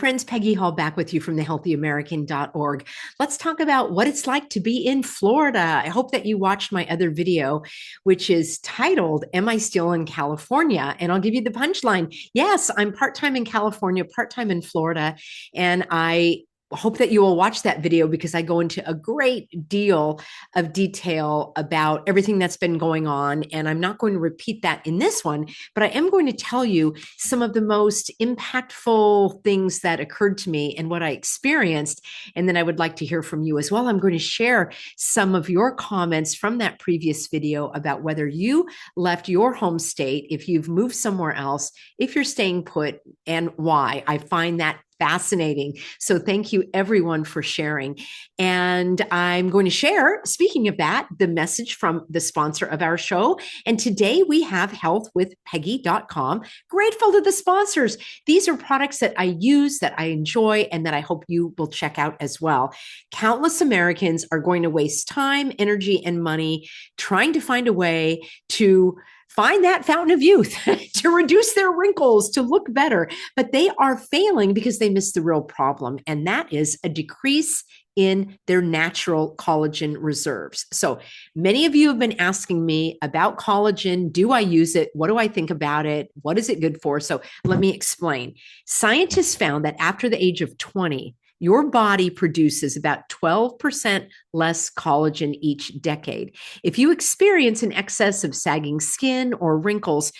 friends, Peggy Hall back with you from thehealthyamerican.org. Let's talk about what it's like to be in Florida. I hope that you watched my other video, which is titled, Am I Still in California? And I'll give you the punchline. Yes, I'm part-time in California, part-time in Florida, and I hope that you will watch that video because I go into a great deal of detail about everything that's been going on. And I'm not going to repeat that in this one, but I am going to tell you some of the most impactful things that occurred to me and what I experienced. And then I would like to hear from you as well. I'm going to share some of your comments from that previous video about whether you left your home state, if you've moved somewhere else, if you're staying put, and why. I find that fascinating. So thank you everyone for sharing. And I'm going to share, speaking of that, the message from the sponsor of our show. And today we have healthwithpeggy.com. Grateful to the sponsors. These are products that I use, that I enjoy, and that I hope you will check out as well. Countless Americans are going to waste time, energy, and money trying to find a way to find that fountain of youth, to reduce their wrinkles, to look better. But they are failing because they miss the real problem, and that is a decrease in their natural collagen reserves. So many of you have been asking me about collagen. Do I use it? What do I think about it? What is it good for? So let me explain. Scientists found that after the age of 20, your body produces about 12% less collagen each decade. If you experience an excess of sagging skin or wrinkles,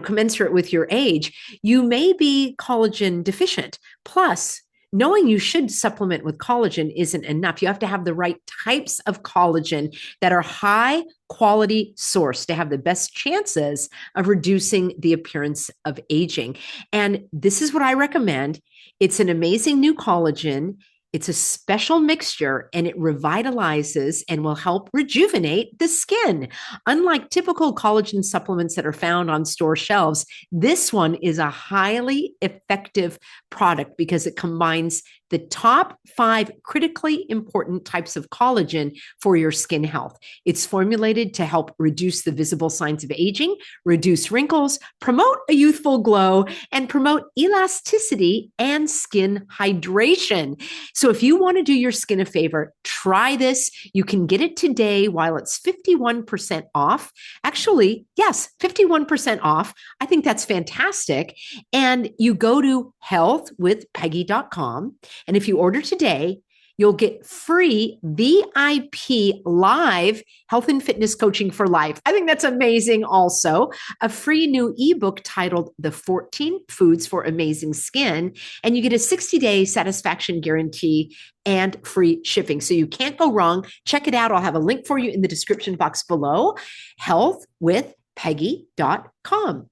commensurate with your age, you may be collagen deficient. Plus, knowing you should supplement with collagen isn't enough. You have to have the right types of collagen that are high quality source to have the best chances of reducing the appearance of aging. And this is what I recommend. It's an amazing new collagen. It's a special mixture, and it revitalizes and will help rejuvenate the skin. Unlike typical collagen supplements that are found on store shelves, this one is a highly effective product because it combines the top 5 critically important types of collagen for your skin health. It's formulated to help reduce the visible signs of aging, reduce wrinkles, promote a youthful glow, and promote elasticity and skin hydration. So if you want to do your skin a favor, try this. You can get it today while it's 51% off. Actually, yes, 51% off. I think that's fantastic. And you go to healthwithpeggy.com. And if you order today, you'll get free VIP live health and fitness coaching for life. I think that's amazing. Also, a free new ebook titled The 14 Foods for Amazing Skin. And you get a 60-day satisfaction guarantee and free shipping. So you can't go wrong. Check it out. I'll have a link for you in the description box below. Healthwithpeggy.com.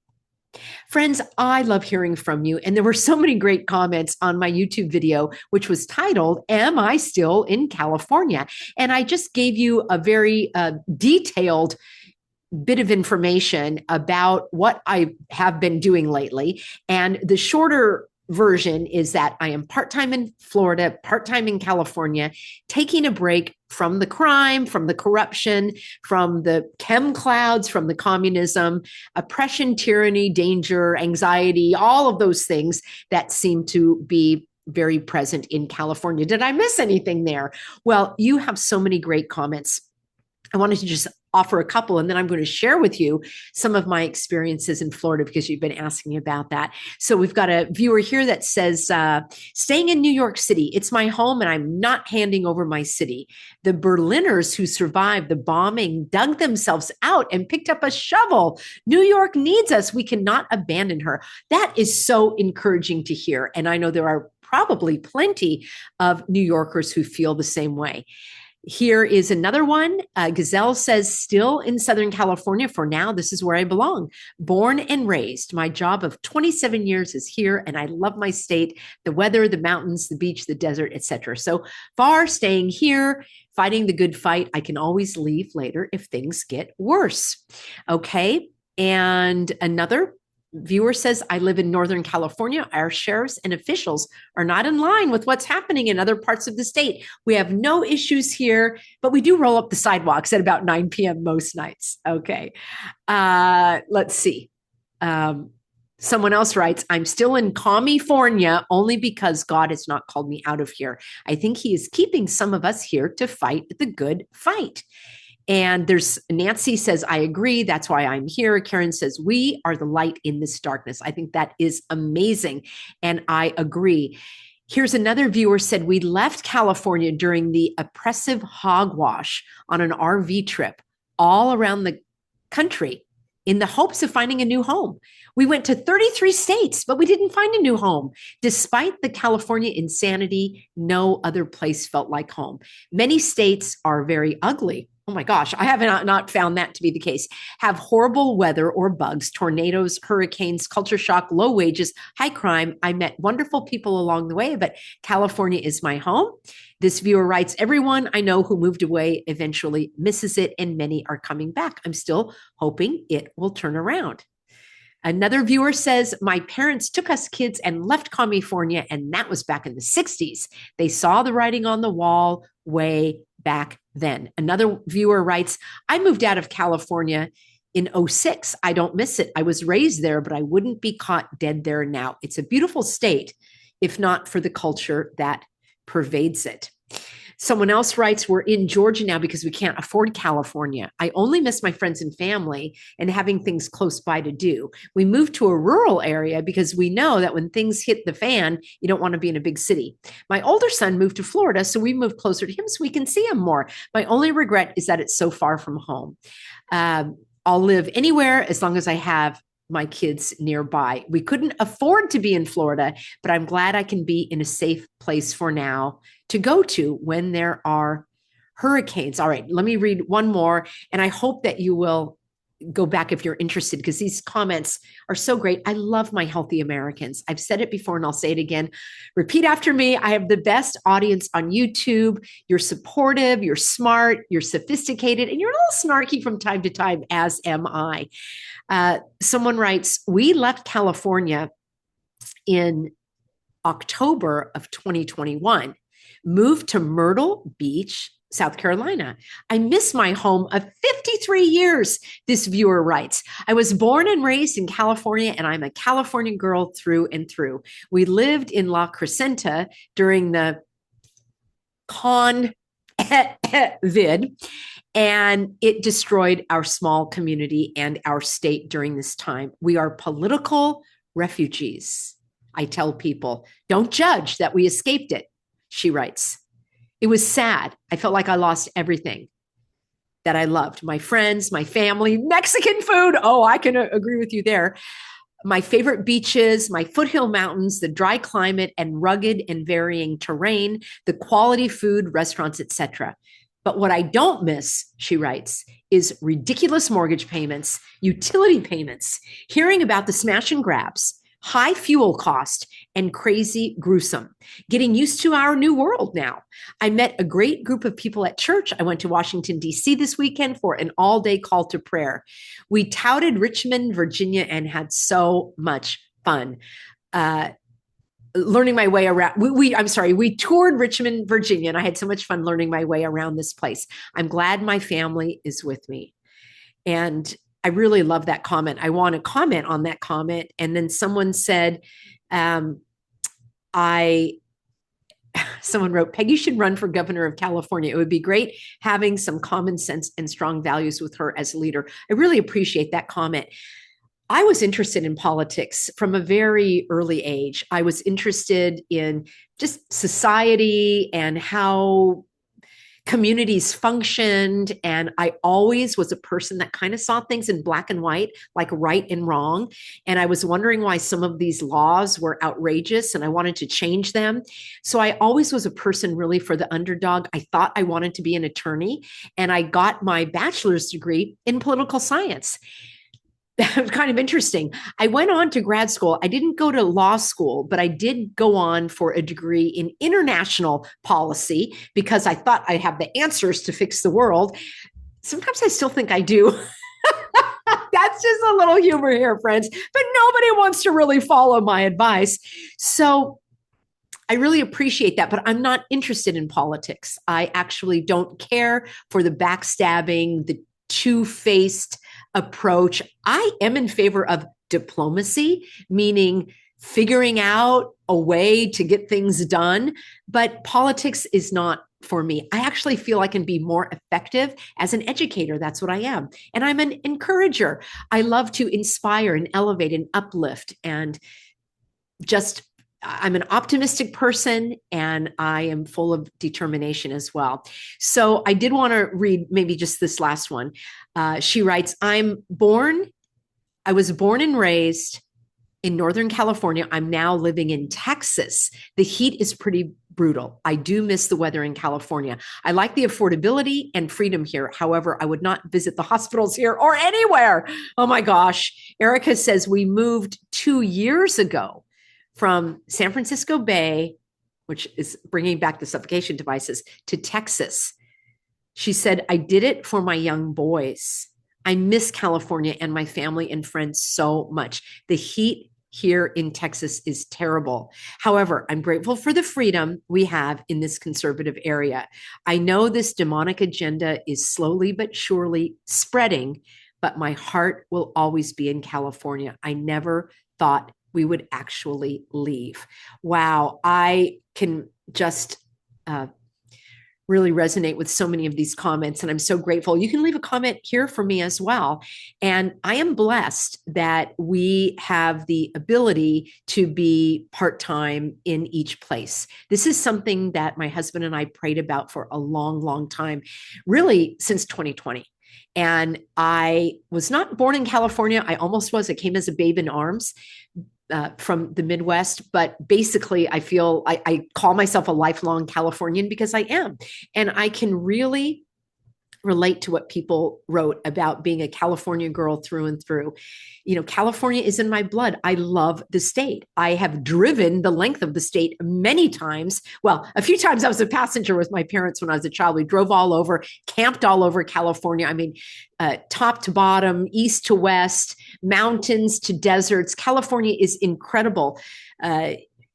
Friends, I love hearing from you. And there were so many great comments on my YouTube video, which was titled, Am I Still in California? And I just gave you a very detailed bit of information about what I have been doing lately. And the shorter version is that I am part-time in Florida, part-time in California, taking a break from the crime, from the corruption, from the chem-clouds, from the communism, oppression, tyranny, danger, anxiety, all of those things that seem to be very present in California. Did I miss anything there? Well, you have so many great comments. I wanted to just offer a couple, and then I'm going to share with you some of my experiences in Florida because you've been asking about that. So we've got a viewer here that says, staying in New York City, it's my home and I'm not handing over my city. The Berliners who survived the bombing dug themselves out and picked up a shovel. New York needs us. We cannot abandon her. That is so encouraging to hear. And I know there are probably plenty of New Yorkers who feel the same way. Here is another one. Gazelle says, still in Southern California for now. This is where I belong. Born and raised. My job of 27 years is here, and I love my state, the weather, the mountains, the beach, the desert, etc. So far, staying here, fighting the good fight. I can always leave later if things get worse. Okay. And another viewer says, I live in Northern California. Our sheriffs and officials are not in line with what's happening in other parts of the state. We have no issues here, but we do roll up the sidewalks at about 9 p.m. most nights. Okay. Let's see. Someone else writes, I'm still in California only because God has not called me out of here. I think he is keeping some of us here to fight the good fight. And there's Nancy says, I agree. That's why I'm here. Karen says, we are the light in this darkness. I think that is amazing. And I agree. Here's another viewer said, we left California during the oppressive hogwash on an RV trip all around the country in the hopes of finding a new home. We went to 33 states, but we didn't find a new home. Despite the California insanity, no other place felt like home. Many states are very ugly. Oh my gosh, I have not found that to be the case. Have horrible weather or bugs, tornadoes, hurricanes, culture shock, low wages, high crime. I met wonderful people along the way, but California is my home. This viewer writes, everyone I know who moved away eventually misses it, and many are coming back. I'm still hoping it will turn around. Another viewer says, my parents took us kids and left California, and that was back in the 60s. They saw the writing on the wall way back then. Another viewer writes, I moved out of California in 06. I don't miss it. I was raised there, but I wouldn't be caught dead there now. It's a beautiful state, if not for the culture that pervades it. Someone else writes, we're in Georgia now because we can't afford California. I only miss my friends and family and having things close by to do. We moved to a rural area because we know that when things hit the fan, you don't want to be in a big city. My older son moved to Florida, so we moved closer to him so we can see him more. My only regret is that it's so far from home. I'll live anywhere as long as I have my kids nearby. We couldn't afford to be in Florida, but I'm glad I can be in a safe place for now to go to when there are hurricanes. All right, let me read one more, and I hope that you will go back if you're interested, because these comments are so great. I love my healthy Americans. I've said it before and I'll say it again. Repeat after me. I have the best audience on YouTube. You're supportive, you're smart, you're sophisticated, and you're a little snarky from time to time, as am I. Someone writes, we left California in October of 2021, moved to Myrtle Beach, South Carolina. I miss my home of 53 years, this viewer writes. I was born and raised in California, and I'm a California girl through and through. We lived in La Crescenta during the COVID, and it destroyed our small community and our state during this time. We are political refugees. I tell people, don't judge that we escaped it, she writes. It was sad. I felt like I lost everything that I loved. My friends, my family, Mexican food. Oh, I can agree with you there. My favorite beaches, my foothill mountains, the dry climate and rugged and varying terrain, the quality food, restaurants, etc. But what I don't miss, she writes, is ridiculous mortgage payments, utility payments, hearing about the smash and grabs, high fuel cost, and crazy gruesome. Getting used to our new world now. I met a great group of people at church. I went to Washington, D.C. this weekend for an all-day call to prayer. We touted Richmond, Virginia, and had so much fun. Learning my way around. We toured Richmond, Virginia, and I had so much fun learning my way around this place. I'm glad my family is with me. And I really love that comment. I want to comment on that comment. And then someone said, someone wrote, Peggy should run for governor of California. It would be great having some common sense and strong values with her as a leader. I really appreciate that comment. I was interested in politics from a very early age. I was interested in just society and how communities functioned. And I always was a person that kind of saw things in black and white, like right and wrong. And I was wondering why some of these laws were outrageous and I wanted to change them. So I always was a person really for the underdog. I thought I wanted to be an attorney, and I got my bachelor's degree in political science. That was kind of interesting. I went on to grad school. I didn't go to law school, but I did go on for a degree in international policy because I thought I'd have the answers to fix the world. Sometimes I still think I do. That's just a little humor here, friends, but nobody wants to really follow my advice. So I really appreciate that, but I'm not interested in politics. I actually don't care for the backstabbing, the two-faced approach. I am in favor of diplomacy, meaning figuring out a way to get things done. But politics is not for me. I actually feel I can be more effective as an educator. That's what I am. And I'm an encourager. I love to inspire and elevate and uplift and just I'm an optimistic person and I am full of determination as well. So I did want to read maybe just this last one. She writes, I was born and raised in Northern California. I'm now living in Texas. The heat is pretty brutal. I do miss the weather in California. I like the affordability and freedom here. However, I would not visit the hospitals here or anywhere. Oh my gosh. Erica says we moved 2 years ago from San Francisco Bay, which is bringing back the suffocation devices, to Texas. She said, I did it for my young boys. I miss California and my family and friends so much. The heat here in Texas is terrible. However, I'm grateful for the freedom we have in this conservative area. I know this demonic agenda is slowly but surely spreading, but my heart will always be in California. I never thought we would actually leave. Wow, I can just really resonate with so many of these comments, and I'm so grateful. You can leave a comment here for me as well. And I am blessed that we have the ability to be part-time in each place. This is something that my husband and I prayed about for a long, long time, really since 2020. And I was not born in California. I almost was. I came as a babe in arms. From the Midwest, but basically I feel I call myself a lifelong Californian because I am. And I can really relate to what people wrote about being a California girl through and through. You know, California is in my blood. I love the state. I have driven the length of the state many times. Well, a few times I was a passenger with my parents when I was a child. We drove all over, camped all over California. I mean, top to bottom, east to west, mountains to deserts. California is incredible,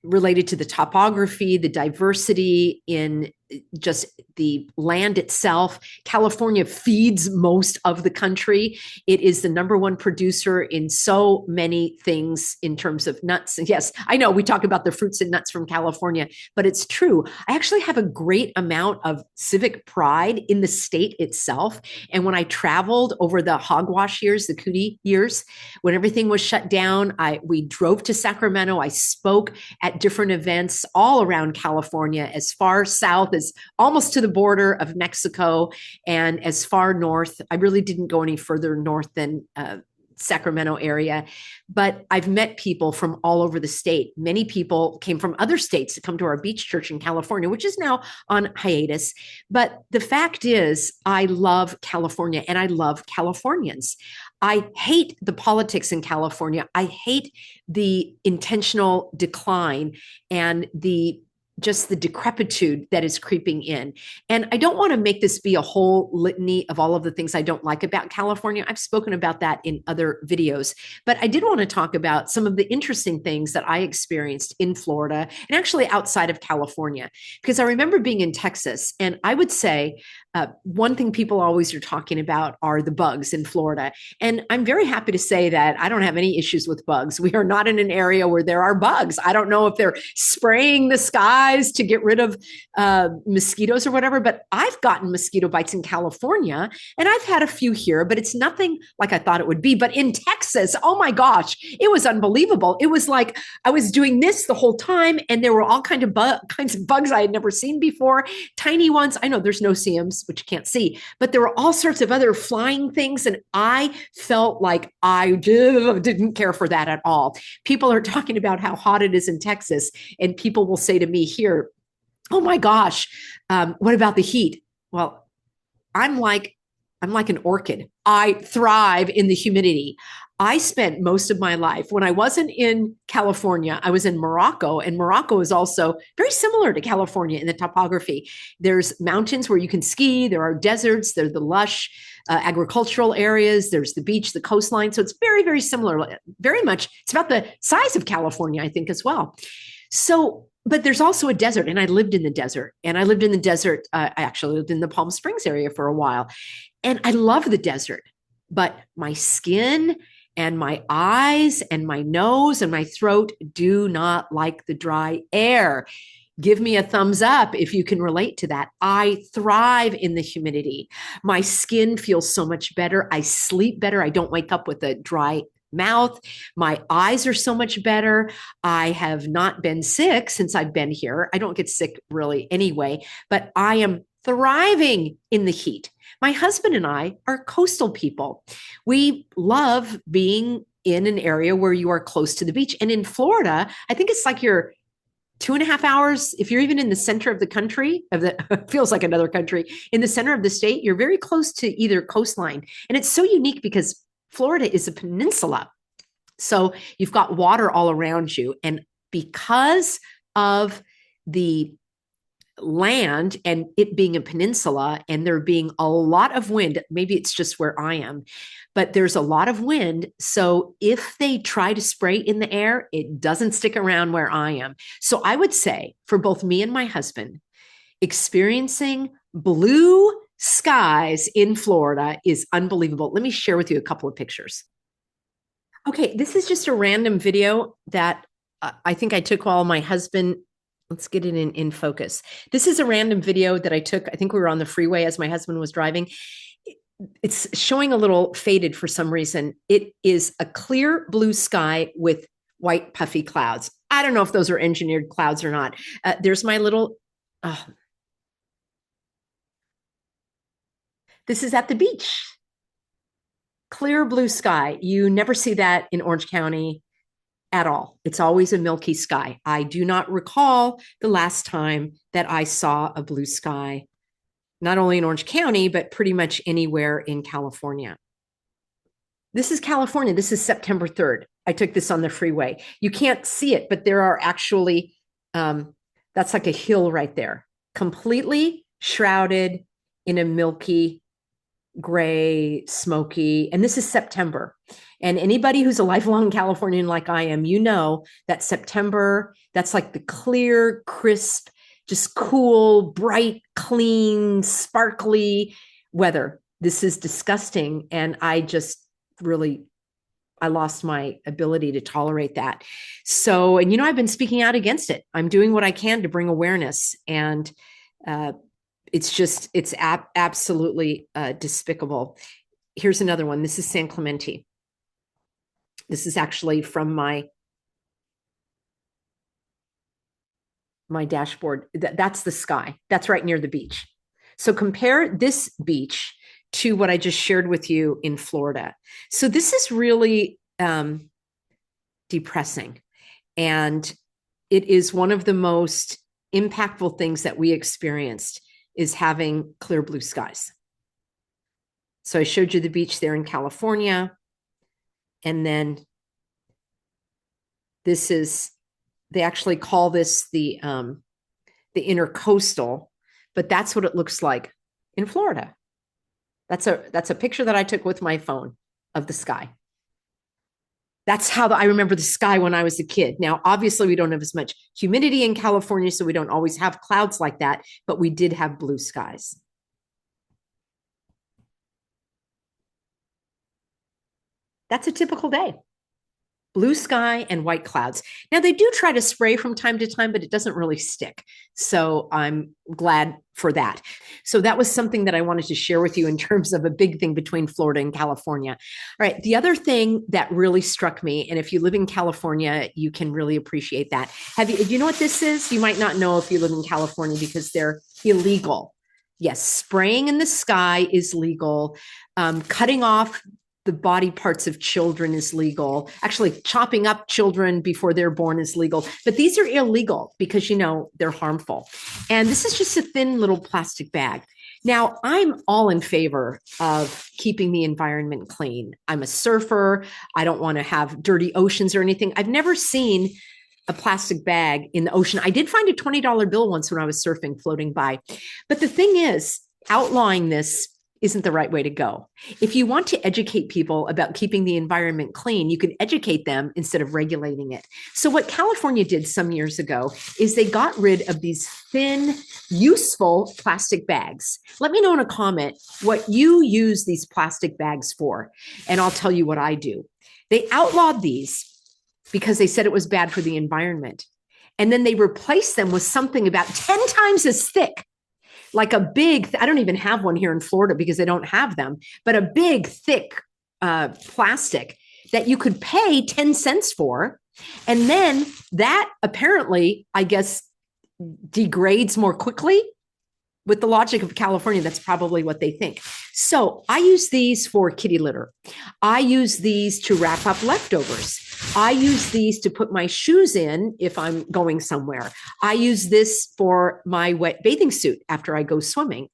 related to the topography, the diversity in just the land itself. California feeds most of the country. It is the #1 producer in so many things in terms of nuts. And yes, I know we talk about the fruits and nuts from California, but it's true. I actually have a great amount of civic pride in the state itself. And when I traveled over the hogwash years, the cootie years, when everything was shut down, we drove to Sacramento. I spoke at different events all around California, as far south as almost to the border of Mexico and as far north. I really didn't go any further north than Sacramento area, but I've met people from all over the state. Many people came from other states to come to our beach church in California, which is now on hiatus. But the fact is, I love California and I love Californians. I hate the politics in California. I hate the intentional decline and just the decrepitude that is creeping in. And I don't want to make this be a whole litany of all of the things I don't like about California. I've spoken about that in other videos, but I did want to talk about some of the interesting things that I experienced in Florida and actually outside of California, because I remember being in Texas, and I would say one thing people always are talking about are the bugs in Florida. And I'm very happy to say that I don't have any issues with bugs. We are not in an area where there are bugs. I don't know if they're spraying the skies to get rid of mosquitoes or whatever, but I've gotten mosquito bites in California and I've had a few here, but it's nothing like I thought it would be. But in Texas, oh my gosh, it was unbelievable. It was like I was doing this the whole time and there were all kinds of bugs I had never seen before, tiny ones. I know there's no CMs, which you can't see, but there were all sorts of other flying things. And I felt like I didn't care for that at all. People are talking about how hot it is in Texas, and people will say to me here, oh my gosh, what about the heat? Well, I'm like an orchid. I thrive in the humidity. I spent most of my life, when I wasn't in California, I was in Morocco, and Morocco is also very similar to California in the topography. There's mountains where you can ski, there are deserts, there are the lush agricultural areas, there's the beach, the coastline. So it's very, very similar, very much. It's about the size of California, I think, as well. So, but there's also a desert, and I lived in the desert. And I lived in the desert. I actually lived in the Palm Springs area for a while, and I love the desert. But my skin And my eyes and my nose and my throat do not like the dry air. Give me a thumbs up if you can relate to that. I thrive in the humidity. My skin feels so much better. I sleep better. I don't wake up with a dry mouth. My eyes are so much better. I have not been sick since I've been here. I don't get sick really anyway, but I am thriving in the heat. My husband and I are coastal people. We love being in an area where you are close to the beach. And in Florida, I think it's like you're 2.5 hours. If you're even in the center of the country, feels like another country, in the center of the state, you're very close to either coastline. And it's so unique because Florida is a peninsula. So you've got water all around you. And because of the land and it being a peninsula and there being a lot of wind, maybe it's just where I am, but there's a lot of wind. So if they try to spray in the air, it doesn't stick around where I am. So I would say for both me and my husband, experiencing blue skies in Florida is unbelievable. Let me share with you a couple of pictures. Okay, this is just a random video that I think I took while my husband, let's get it in focus. This is a random video that I took. I think we were on the freeway as my husband was driving. It's showing a little faded for some reason. It is a clear blue sky with white puffy clouds. I don't know if those are engineered clouds or not. There's my little, this is at the beach. Clear blue sky. You never see that in Orange County at all. It's always a milky sky. I do not recall the last time that I saw a blue sky, not only in Orange County, but pretty much anywhere in California. This is California. This is September 3rd. I took this on the freeway. You can't see it, but there are actually, that's like a hill right there, completely shrouded in a milky gray, smoky, and this is September. And anybody who's a lifelong Californian like I am, you know that September, that's like the clear, crisp, just cool, bright, clean, sparkly weather. This is disgusting. And I just really, I lost my ability to tolerate that. So, and I've been speaking out against it. I'm doing what I can to bring awareness. And it's absolutely despicable. Here's another one. This is San Clemente. This is actually from my dashboard. That's the sky. That's right near the beach. So compare this beach to what I just shared with you in Florida. So this is really depressing. And it is one of the most impactful things that we experienced is having clear blue skies. So I showed you the beach there in California. And then this is, they actually call this the intercoastal, but that's what it looks like in Florida. That's a picture that I took with my phone of the sky. That's how I remember the sky when I was a kid. Now, obviously, we don't have as much humidity in California, so we don't always have clouds like that, but we did have blue skies. That's a typical day. Blue sky and white clouds. Now, they do try to spray from time to time, but it doesn't really stick. So I'm glad for that. So that was something that I wanted to share with you in terms of a big thing between Florida and California. All right. The other thing that really struck me, and if you live in California, you can really appreciate that. Do you know what this is? You might not know if you live in California because they're illegal. Yes, spraying in the sky is legal. Cutting off the body parts of children is legal. Actually, chopping up children before they're born is legal. But these are illegal because, they're harmful. And this is just a thin little plastic bag. Now, I'm all in favor of keeping the environment clean. I'm a surfer. I don't want to have dirty oceans or anything. I've never seen a plastic bag in the ocean. I did find a $20 bill once when I was surfing floating by. But the thing is, outlawing this isn't the right way to go. If you want to educate people about keeping the environment clean, you can educate them instead of regulating it. So what California did some years ago is they got rid of these thin, useful plastic bags. Let me know in a comment what you use these plastic bags for, and I'll tell you what I do. They outlawed these because they said it was bad for the environment. And then they replaced them with something about 10 times as thick, like a big, I don't even have one here in Florida because they don't have them, but a big, thick plastic that you could pay 10 cents for. And then that apparently, I guess, degrades more quickly. With the logic of California, that's probably what they think. So I use these for kitty litter. I use these to wrap up leftovers. I use these to put my shoes in if I'm going somewhere. I use this for my wet bathing suit after I go swimming.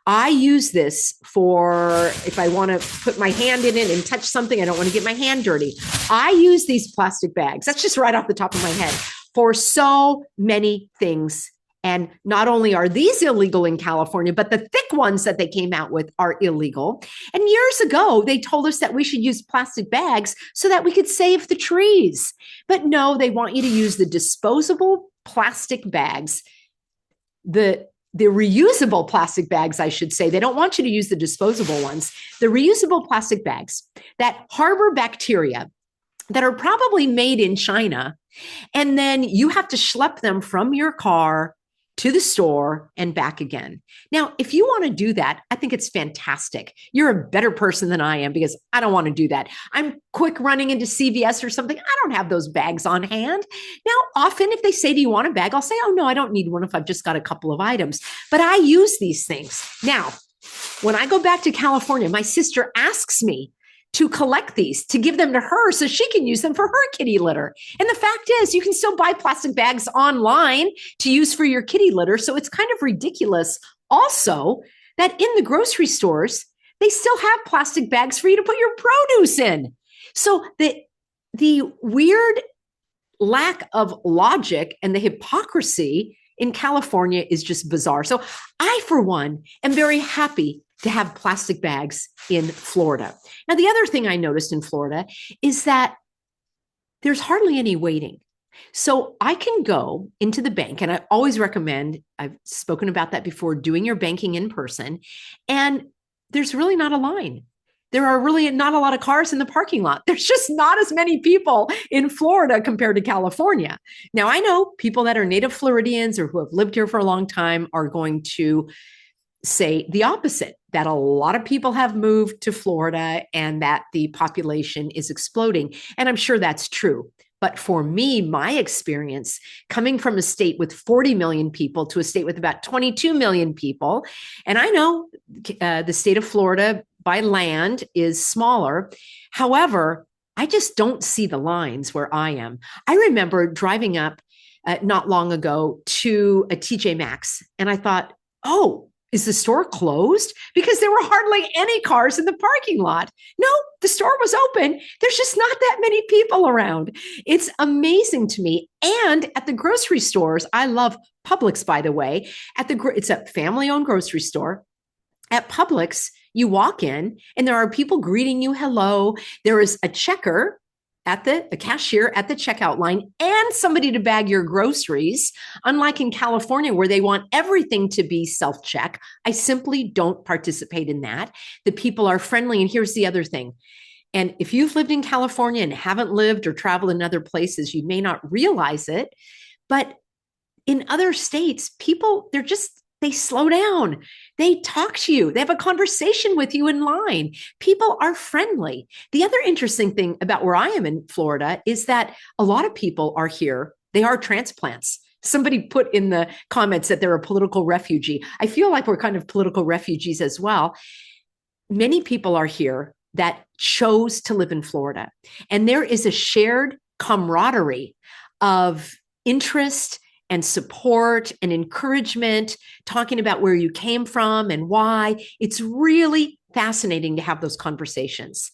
I use this for if I want to put my hand in it and touch something, I don't want to get my hand dirty. I use these plastic bags. That's just right off the top of my head for so many things. And not only are these illegal in California, but the thick ones that they came out with are illegal. And years ago, they told us that we should use plastic bags so that we could save the trees. But no, they want you to use the disposable plastic bags, the reusable plastic bags, I should say. They don't want you to use the disposable ones. The reusable plastic bags that harbor bacteria that are probably made in China, and then you have to schlep them from your car to the store and back again. Now, if you want to do that, I think it's fantastic. You're a better person than I am because I don't want to do that. I'm quick running into CVS or something. I don't have those bags on hand. Now, often if they say, do you want a bag? I'll say, oh no, I don't need one if I've just got a couple of items, but I use these things. Now, when I go back to California, my sister asks me to collect these, to give them to her so she can use them for her kitty litter. And the fact is, you can still buy plastic bags online to use for your kitty litter. So it's kind of ridiculous also that in the grocery stores, they still have plastic bags for you to put your produce in. So the weird lack of logic and the hypocrisy in California is just bizarre. So I, for one, am very happy to have plastic bags in Florida. Now, the other thing I noticed in Florida is that there's hardly any waiting. So I can go into the bank, and I always recommend, I've spoken about that before, doing your banking in person, and there's really not a line. There are really not a lot of cars in the parking lot. There's just not as many people in Florida compared to California. Now, I know people that are native Floridians or who have lived here for a long time are going to say the opposite, that a lot of people have moved to Florida and that the population is exploding. And I'm sure that's true. But for me, my experience coming from a state with 40 million people to a state with about 22 million people, and I know the state of Florida by land is smaller. However, I just don't see the lines where I am. I remember driving up not long ago to a TJ Maxx, and I thought, oh, is the store closed? Because there were hardly any cars in the parking lot. No, the store was open. There's just not that many people around. It's amazing to me. And at the grocery stores, I love Publix, by the way. It's a family-owned grocery store. At Publix, you walk in and there are people greeting you hello. There is a checker a cashier at the checkout line and somebody to bag your groceries. Unlike in California where they want everything to be self-check, I simply don't participate in that. The people are friendly. And here's the other thing. And if you've lived in California and haven't lived or traveled in other places, you may not realize it. But in other states, people, they slow down. They talk to you. They have a conversation with you in line. People are friendly. The other interesting thing about where I am in Florida is that a lot of people are here. They are transplants. Somebody put in the comments that they're a political refugee. I feel like we're kind of political refugees as well. Many people are here that chose to live in Florida. And there is a shared camaraderie of interest and support and encouragement, talking about where you came from and why. It's really fascinating to have those conversations.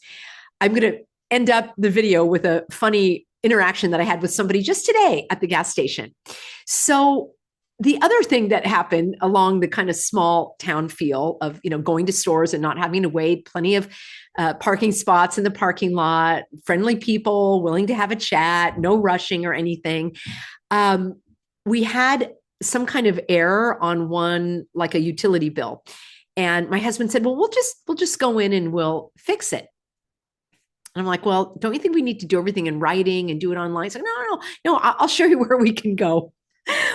I'm going to end up the video with a funny interaction that I had with somebody just today at the gas station. So the other thing that happened along the kind of small town feel of, going to stores and not having to wait, plenty of parking spots in the parking lot, friendly people willing to have a chat, no rushing or anything. We had some kind of error on one, like a utility bill. And my husband said, well, we'll just go in and we'll fix it. And I'm like, well, don't you think we need to do everything in writing and do it online? It's like, no, I'll show you where we can go.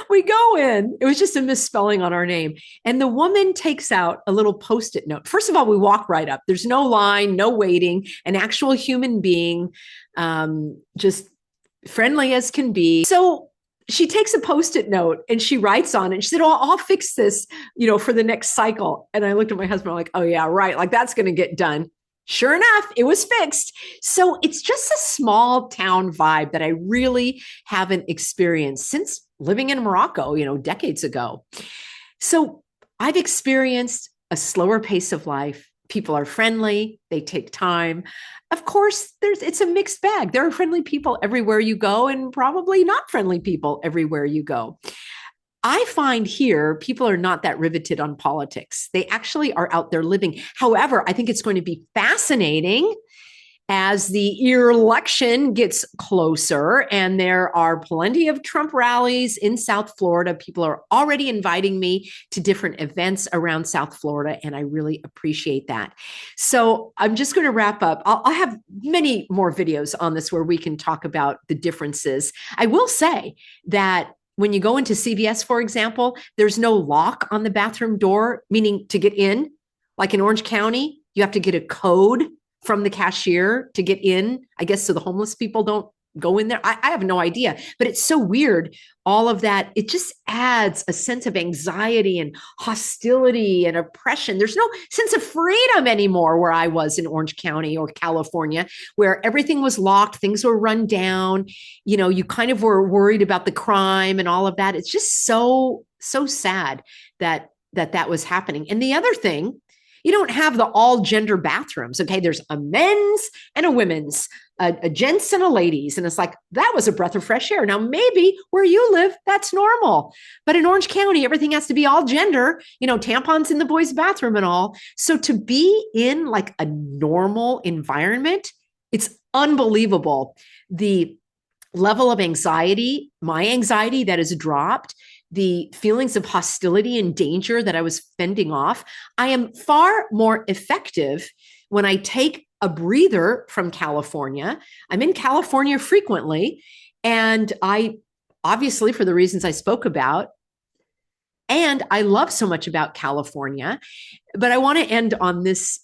We go in. It was just a misspelling on our name. And the woman takes out a little post-it note. First of all, we walk right up. There's no line, no waiting, an actual human being, just friendly as can be. So she takes a post-it note and she writes on it. She said, oh, I'll fix this, for the next cycle. And I looked at my husband, I'm like, oh yeah, right. Like that's going to get done. Sure enough, it was fixed. So it's just a small town vibe that I really haven't experienced since living in Morocco, decades ago. So I've experienced a slower pace of life. People are friendly. They take time. Of course, it's a mixed bag. There are friendly people everywhere you go and probably not friendly people everywhere you go. I find here people are not that riveted on politics. They actually are out there living. However, I think it's going to be fascinating as the election gets closer and there are plenty of Trump rallies in South Florida. People are already inviting me to different events around South Florida, and I really appreciate that. So I'm just going to wrap up. I'll have many more videos on this where we can talk about the differences. I will say that when you go into CVS, for example, there's no lock on the bathroom door, meaning to get in. Like in Orange County, you have to get a code from the cashier to get in, I guess, so the homeless people don't go in there. I have no idea, but it's so weird. All of that, it just adds a sense of anxiety and hostility and oppression. There's no sense of freedom anymore where I was in Orange County or California, where everything was locked, things were run down. You kind of were worried about the crime and all of that. It's just so sad that was happening. And the other thing, you don't have the all gender bathrooms. Okay. There's a men's and a women's, a gents and a ladies. And it's like, that was a breath of fresh air. Now, maybe where you live, that's normal. But in Orange County, everything has to be all gender, tampons in the boys' bathroom and all. So to be in like a normal environment, it's unbelievable. The level of anxiety, my anxiety that has dropped, the feelings of hostility and danger that I was fending off. I am far more effective when I take a breather from California. I'm in California frequently, and I obviously, for the reasons I spoke about, and I love so much about California, but I want to end on this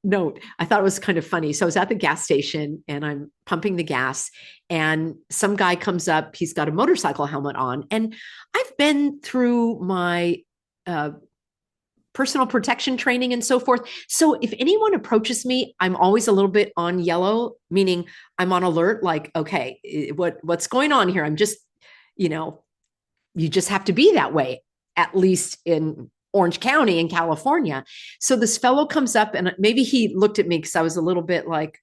note. I thought it was kind of funny. So I was at the gas station and I'm pumping the gas, and some guy comes up. He's got a motorcycle helmet on, and I've been through my personal protection training and so forth. So if anyone approaches me, I'm always a little bit on yellow, meaning I'm on alert. Like, okay, what's going on here? I'm just, you just have to be that way, at least in Orange County in California. So this fellow comes up, and maybe he looked at me because I was a little bit like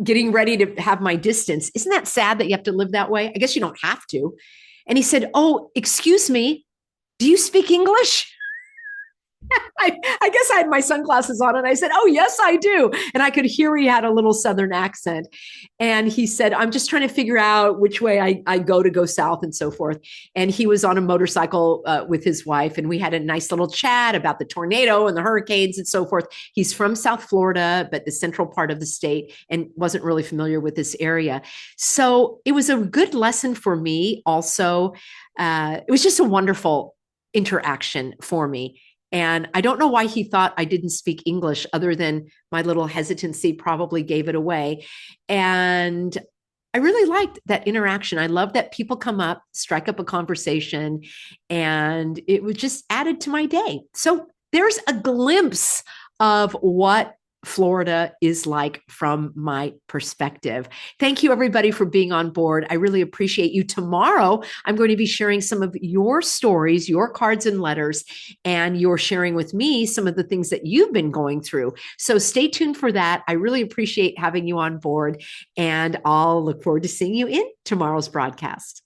getting ready to have my distance. Isn't that sad that you have to live that way? I guess you don't have to. And he said, oh, excuse me, do you speak English? I guess I had my sunglasses on, and I said, oh, yes, I do. And I could hear he had a little Southern accent. And he said, I'm just trying to figure out which way I go south and so forth. And he was on a motorcycle with his wife, and we had a nice little chat about the tornado and the hurricanes and so forth. He's from South Florida, but the central part of the state, and wasn't really familiar with this area. So it was a good lesson for me also. It was just a wonderful interaction for me. And I don't know why he thought I didn't speak English, other than my little hesitancy probably gave it away. And I really liked that interaction. I love that people come up, strike up a conversation, and it was just added to my day. So there's a glimpse of what Florida is like from my perspective. Thank you, everybody, for being on board. I really appreciate you. Tomorrow, I'm going to be sharing some of your stories, your cards and letters, and you're sharing with me some of the things that you've been going through. So stay tuned for that. I really appreciate having you on board, and I'll look forward to seeing you in tomorrow's broadcast.